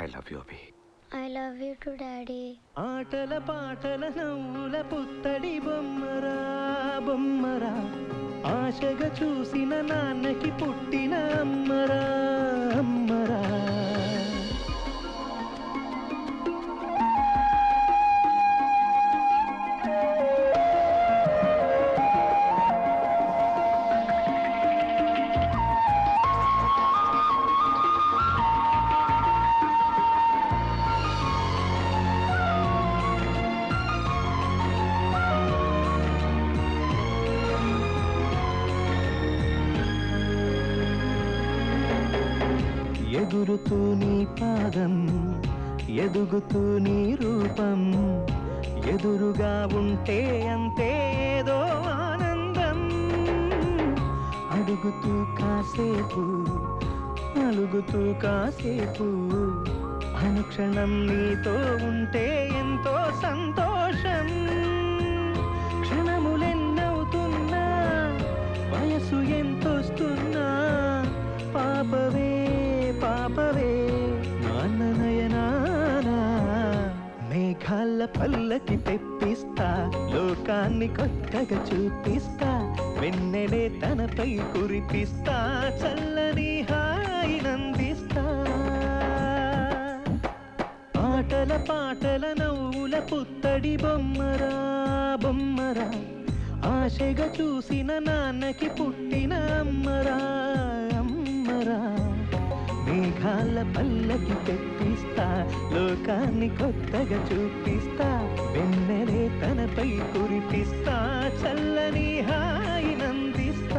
I love you Abhi. I love you to daddy. ఆటల పాటల నవ్వుల పుత్తడి బొమ్మరా బొమ్మరా, ఆశగా చూసిన నాన్నకి పుట్టిన అమ్మరా అమ్మరా. ఎగురుతూ నీ పాదం, ఎదుగుతూ నీ రూపం, ఎదురుగా ఉంటే అంతే ఏదో ఆనందం. అడుగుతూ కాసేపు, అలుగుతూ కాసేపు, అనుక్షణం నీతో ఉంటే ఎంతో సంతోషం. క్షణములెన్నవుతున్నా, వయసు ఎంతొస్తున్నా, పాపవే పాపవే నాన్న నయనానా. మేఘాల పల్లకి తెప్పిస్తా, లోకాన్ని కొత్తగా చూపిస్తా, వెన్నెలే తనపై కురిపిస్తా, చల్లని హాయినందిస్తా. ఆటల పాటల నవ్వుల పుత్తడి బొమ్మరా బొమ్మరా, ఆశగా చూసిన నాన్నకి పుట్టిన అమ్మరా అమ్మరా. మేఘాల పల్లకి తెప్పిస్తా, లోకాన్ని కొత్తగా చూపిస్తా, వెన్నెలే తనపై కురిపిస్తా, చల్లని హాయినందిస్తా.